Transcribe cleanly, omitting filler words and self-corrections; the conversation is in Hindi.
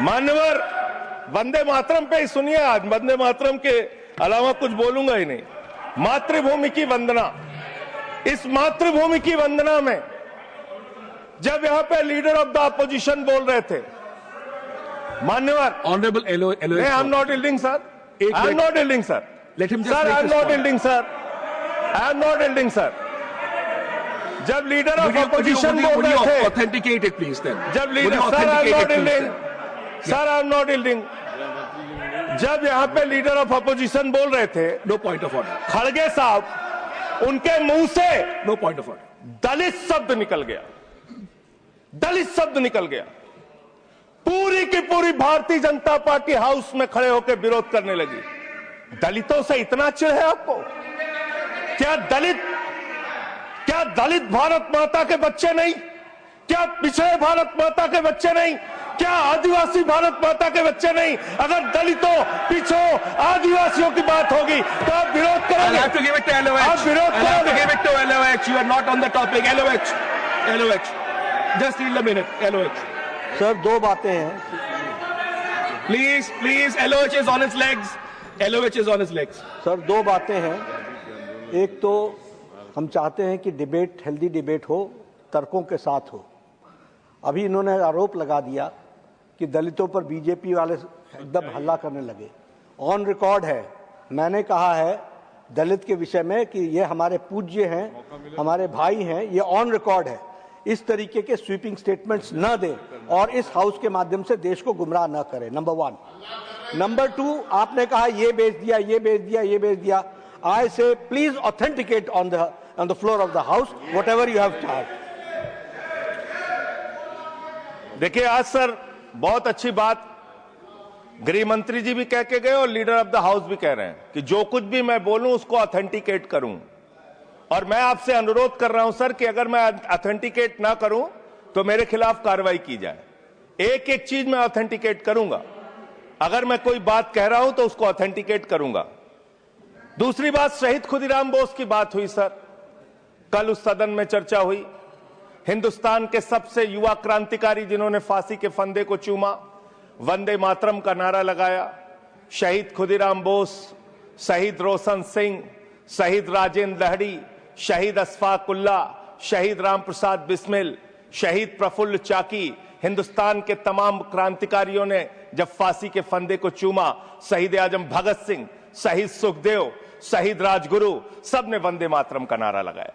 मान्यवर वंदे मातरम पे ही सुनिए। आज वंदे मातरम के अलावा कुछ बोलूंगा ही नहीं। मातृभूमि की वंदना, इस मातृभूमि की वंदना में जब यहां पे लीडर ऑफ द अपोजिशन बोल रहे थे, मान्यवर honourable I am not yielding sir, I am not yielding sir, let him sir, I am not yielding sir, I am not yielding sir. जब लीडर ऑफ अपोजिशन बोल रहे थे, ऑथेंटिकेट इट प्लीज देन। जब leader, sir I am not yielding, sir I am not yielding. जब यहां पे लीडर ऑफ अपोजिशन बोल रहे थे, नो पॉइंट ऑफ ऑर्डर, खड़गे साहब, उनके मुंह से नो पॉइंट ऑफ ऑर्डर, दलित शब्द निकल गया, दलित शब्द निकल गया। पूरी की पूरी भारतीय जनता पार्टी हाउस में खड़े होकर विरोध करने लगी। दलितों से इतना चिढ़ है आपको? क्या दलित भारत माता के बच्चे नहीं? क्या पिछड़े भारत माता के बच्चे नहीं? क्या आदिवासी भारत माता के बच्चे नहीं? अगर दलितों, पिछड़ों, आदिवासियों की बात होगी तो आप विरोध करोगे? आप विरोध करोगे? You are not on the topic. LOH. Just yield a minute. LOH. Sir दो बातें हैं। Please. LOH is on its legs. LOH is on its legs. Sir दो बातें हैं। एक तो हम चाहते हैं कि डिबेट, हेल्दी डिबेट हो, तर्कों के साथ हो। अभी इन्होंने आरोप लगा दिया कि दलितों पर बीजेपी वाले एकदम हल्ला करने लगे। ऑन रिकॉर्ड है, मैंने कहा है दलित के विषय में कि ये हमारे पूज्य हैं, हमारे भाई हैं, ये ऑन रिकॉर्ड है। इस तरीके के स्वीपिंग स्टेटमेंट्स न दें और इस हाउस के माध्यम से देश को गुमराह न करें, नंबर 1। नंबर 2, आपने कहा ये बेच दिया, ये बेच दिया, ये बेच दिया। आई से please authenticate on the floor of the house whatever you have charge. देखिए आज सर बहुत अच्छी बात गृह मंत्री जी भी कह के गए और लीडर ऑफ द हाउस भी कह रहे हैं कि जो कुछ भी मैं बोलूं उसको ऑथेंटिकेट करूं। और मैं आपसे अनुरोध कर रहा हूं सर कि अगर मैं ऑथेंटिकेट ना करूं तो मेरे खिलाफ कार्रवाई की जाए। एक एक चीज मैं ऑथेंटिकेट करूंगा। अगर मैं कोई बात कह रहा हूं तो उसको ऑथेंटिकेट करूंगा। दूसरी बात, शहीद खुदीराम बोस की बात हुई सर, कल उस सदन में चर्चा हुई। हिंदुस्तान के सबसे युवा क्रांतिकारी जिन्होंने फांसी के फंदे को चूमा, वंदे मातरम का नारा लगाया, शहीद खुदीराम बोस, शहीद रोशन सिंह, शहीद राजेंद्र लहड़ी, शहीद अशफाक उल्ला, शहीद राम प्रसाद बिस्मिल, शहीद प्रफुल्ल चाकी, हिंदुस्तान के तमाम क्रांतिकारियों ने जब फांसी के फंदे को चूमा, शहीद आजम भगत सिंह, शहीद सुखदेव, शहीद राजगुरु, सब ने वंदे मातरम का नारा लगाया।